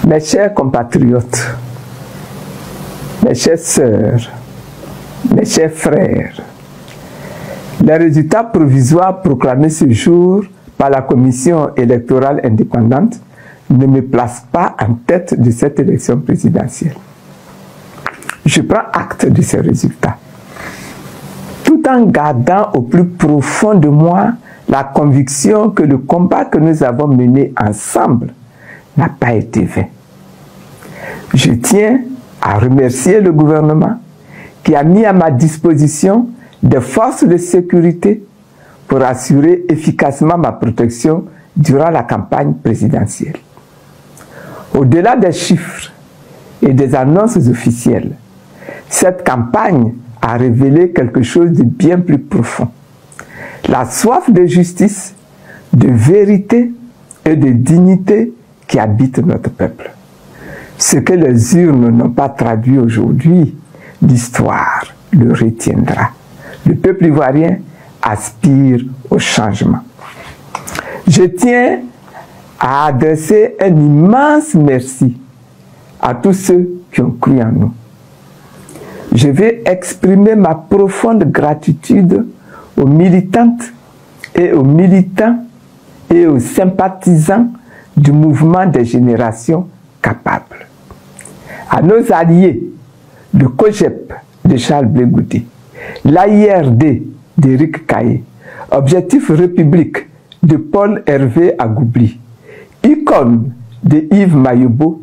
Mes chers compatriotes, mes chères sœurs, mes chers frères, les résultats provisoires proclamés ce jour par la Commission électorale indépendante ne me placent pas en tête de cette élection présidentielle. Je prends acte de ces résultats, tout en gardant au plus profond de moi la conviction que le combat que nous avons mené ensemble n'a pas été vain. Je tiens à remercier le gouvernement qui a mis à ma disposition des forces de sécurité pour assurer efficacement ma protection durant la campagne présidentielle. Au-delà des chiffres et des annonces officielles, cette campagne a révélé quelque chose de bien plus profond. La soif de justice, de vérité et de dignité qui habite notre peuple. Ce que les urnes n'ont pas traduit aujourd'hui, l'histoire le retiendra. Le peuple ivoirien aspire au changement. Je tiens à adresser un immense merci à tous ceux qui ont cru en nous. Je vais exprimer ma profonde gratitude aux militantes et aux militants et aux sympathisants du mouvement des générations capables. À nos alliés, le COGEP de Charles Blé Goudé, l'AIRD d'Éric Caillé, Objectif République de Paul Hervé Agoubli, Icône de Yves Mayobo,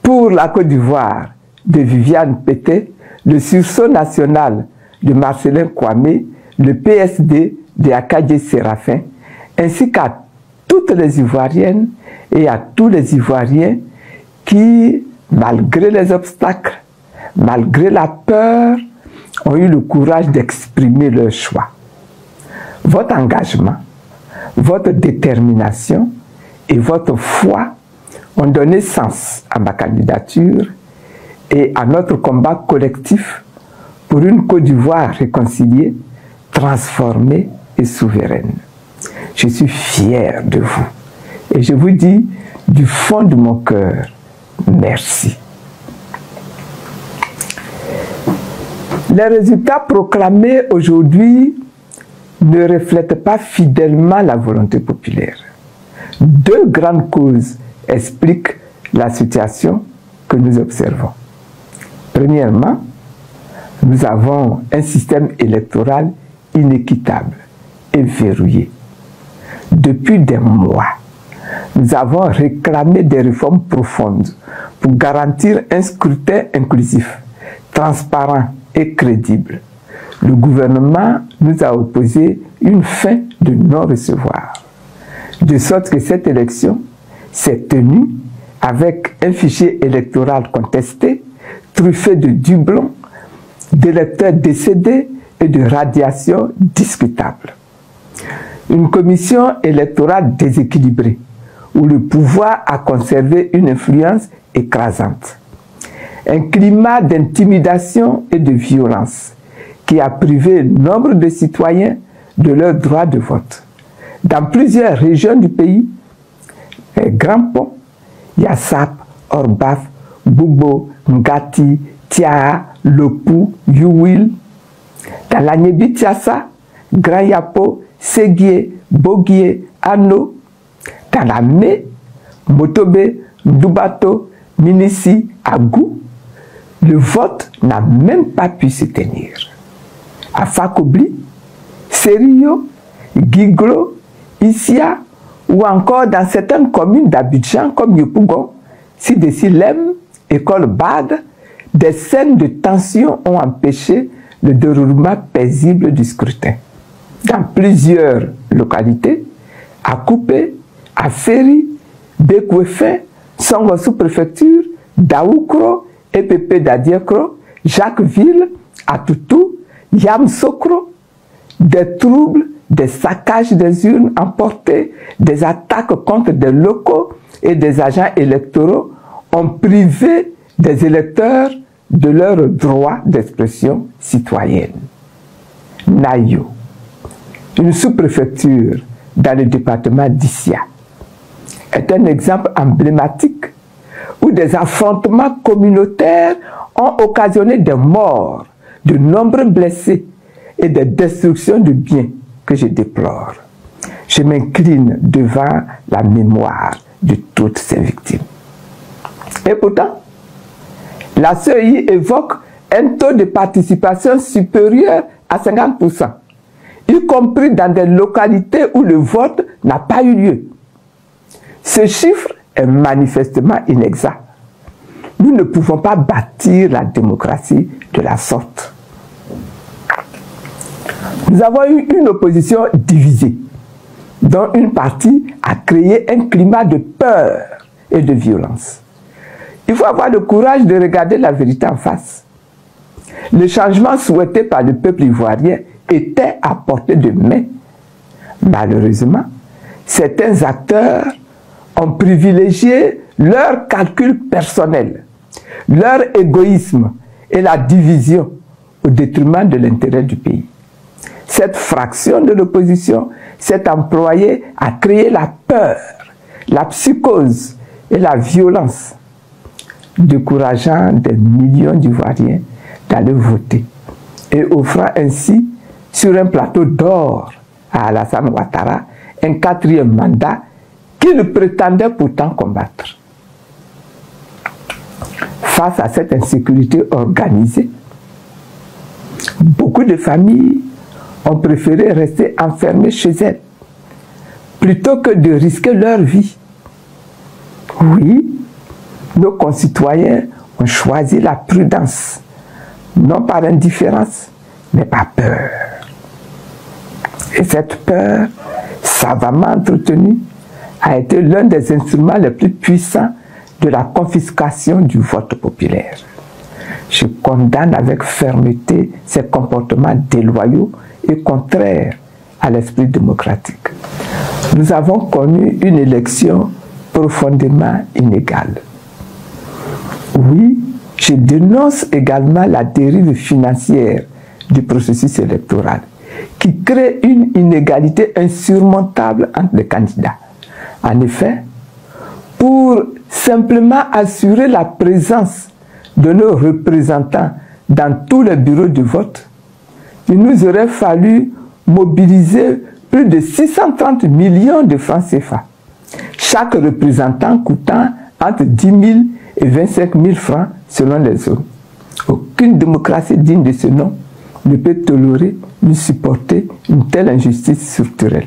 Pour la Côte d'Ivoire de Viviane Pété, le Sursaut national de Marcelin Kwame, le PSD de Akadje Séraphin, ainsi qu'à toutes les Ivoiriennes et à tous les Ivoiriens qui, malgré les obstacles, malgré la peur, ont eu le courage d'exprimer leur choix. Votre engagement, votre détermination et votre foi ont donné sens à ma candidature et à notre combat collectif pour une Côte d'Ivoire réconciliée, transformée et souveraine. Je suis fier de vous et je vous dis du fond de mon cœur, merci. Les résultats proclamés aujourd'hui ne reflètent pas fidèlement la volonté populaire. Deux grandes causes expliquent la situation que nous observons. Premièrement, nous avons un système électoral inéquitable et verrouillé. Depuis des mois, nous avons réclamé des réformes profondes pour garantir un scrutin inclusif, transparent et crédible. Le gouvernement nous a opposé une fin de non-recevoir, de sorte que cette élection s'est tenue avec un fichier électoral contesté, truffé de doublons, d'électeurs décédés et de radiations discutables. Une commission électorale déséquilibrée, où le pouvoir a conservé une influence écrasante. Un climat d'intimidation et de violence qui a privé nombre de citoyens de leur droit de vote. Dans plusieurs régions du pays, les Grands Ponts, Yassap, Orbaf, Bobo, Ngati, Tia, Lopou, Youil, dans la Niébi-Tiassa, Grand Yapo, Séguié, Boguié, Ano, dans la Mé, Motobe, Ndoubato, Minissi, Agou, le vote n'a même pas pu se tenir. À Fakobli, Serio, Guiglo, Issia, ou encore dans certaines communes d'Abidjan comme Yopougon, Sidessilem, École Bade, des scènes de tension ont empêché le déroulement paisible du scrutin. Dans plusieurs localités, à Coupé, à Ferry, Bekwefin, Songo sous-préfecture, Daoukro, EPP d'Adiekro, Jacquesville, Atoutou, Yamsokro, des troubles, des saccages des urnes emportés, des attaques contre des locaux et des agents électoraux ont privé des électeurs de leur droit d'expression citoyenne. Nayo, une sous-préfecture dans le département d'Issia, est un exemple emblématique où des affrontements communautaires ont occasionné des morts, de nombreux blessés et des destructions de biens que je déplore. Je m'incline devant la mémoire de toutes ces victimes. Et pourtant, la CEI évoque un taux de participation supérieur à 50%, y compris dans des localités où le vote n'a pas eu lieu. Ce chiffre est manifestement inexact. Nous ne pouvons pas bâtir la démocratie de la sorte. Nous avons eu une opposition divisée, dont une partie a créé un climat de peur et de violence. Il faut avoir le courage de regarder la vérité en face. Le changement souhaité par le peuple ivoirien était à portée de main. Malheureusement, certains acteurs ont privilégié leur calcul personnel, leur égoïsme et la division au détriment de l'intérêt du pays. Cette fraction de l'opposition s'est employée à créer la peur, la psychose et la violence, décourageant des millions d'Ivoiriens d'aller voter et offrant ainsi sur un plateau d'or à Alassane Ouattara un 4e mandat qu'il prétendait pourtant combattre. Face à cette insécurité organisée, beaucoup de familles ont préféré rester enfermées chez elles plutôt que de risquer leur vie. Oui, nos concitoyens ont choisi la prudence, non par indifférence, mais par peur. Et cette peur, savamment entretenue, a été l'un des instruments les plus puissants de la confiscation du vote populaire. Je condamne avec fermeté ces comportements déloyaux et contraires à l'esprit démocratique. Nous avons connu une élection profondément inégale. Oui, je dénonce également la dérive financière du processus électoral qui crée une inégalité insurmontable entre les candidats. En effet, pour simplement assurer la présence de nos représentants dans tous les bureaux de vote, il nous aurait fallu mobiliser plus de 630 millions de francs CFA, chaque représentant coûtant entre 10 000 et 25 000 francs selon les zones. Aucune démocratie digne de ce nom ne peut tolérer ni supporter une telle injustice structurelle.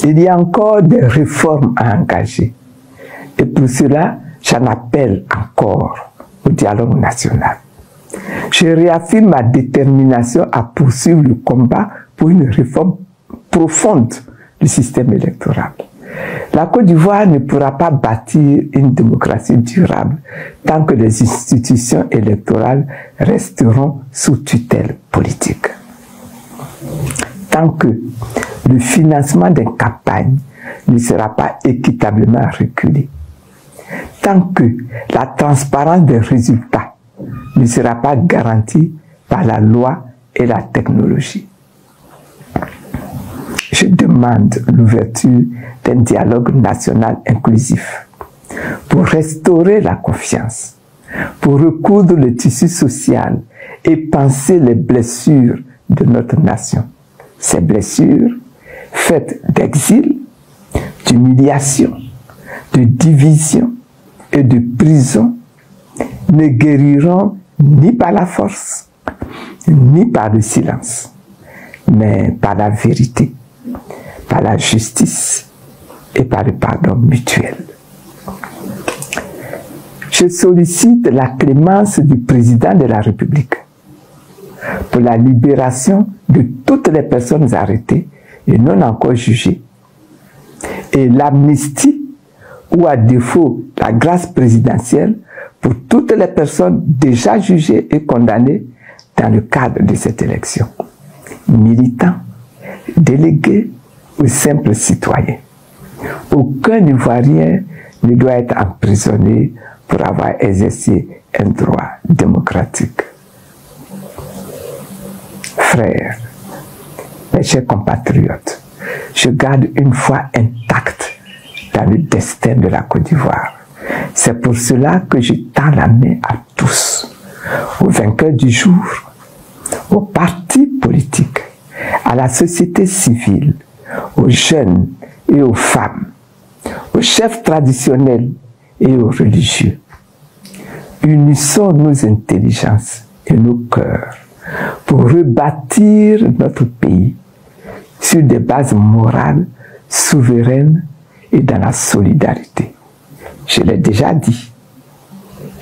Il y a encore des réformes à engager. Et pour cela, j'en appelle encore au dialogue national. Je réaffirme ma détermination à poursuivre le combat pour une réforme profonde du système électoral. La Côte d'Ivoire ne pourra pas bâtir une démocratie durable tant que les institutions électorales resteront sous tutelle politique. Tant que le financement des campagnes ne sera pas équitablement régulé, tant que la transparence des résultats ne sera pas garantie par la loi et la technologie. Je demande l'ouverture d'un dialogue national inclusif pour restaurer la confiance, pour recoudre le tissu social et panser les blessures de notre nation. Ces blessures, faites d'exil, d'humiliation, de division et de prison, ne guériront ni par la force, ni par le silence, mais par la vérité, par la justice et par le pardon mutuel. Je sollicite la clémence du président de la République pour la libération de toutes les personnes arrêtées et non encore jugées, et l'amnistie ou à défaut la grâce présidentielle pour toutes les personnes déjà jugées et condamnées dans le cadre de cette élection, militants, délégués ou simples citoyens. Aucun Ivoirien ne doit être emprisonné pour avoir exercé un droit démocratique. Frères, mes chers compatriotes, je garde une foi intacte dans le destin de la Côte d'Ivoire. C'est pour cela que je tends la main à tous, aux vainqueurs du jour, aux partis politiques, à la société civile, aux jeunes et aux femmes, aux chefs traditionnels et aux religieux. Unissons nos intelligences et nos cœurs pour rebâtir notre pays sur des bases morales, souveraines et dans la solidarité. Je l'ai déjà dit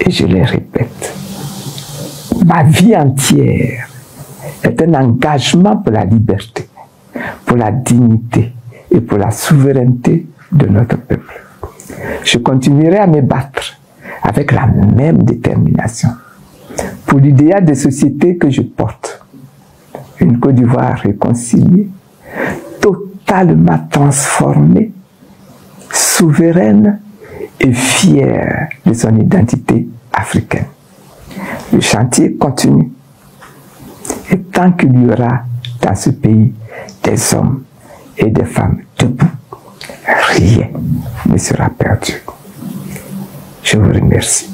et je le répète. Ma vie entière est un engagement pour la liberté, pour la dignité et pour la souveraineté de notre peuple. Je continuerai à me battre avec la même détermination pour l'idéal de société que je porte. Une Côte d'Ivoire réconciliée, totalement transformée, souveraine et fière de son identité africaine. Le chantier continue. Et tant qu'il y aura dans ce pays des hommes et des femmes debout, rien ne sera perdu. Je vous remercie.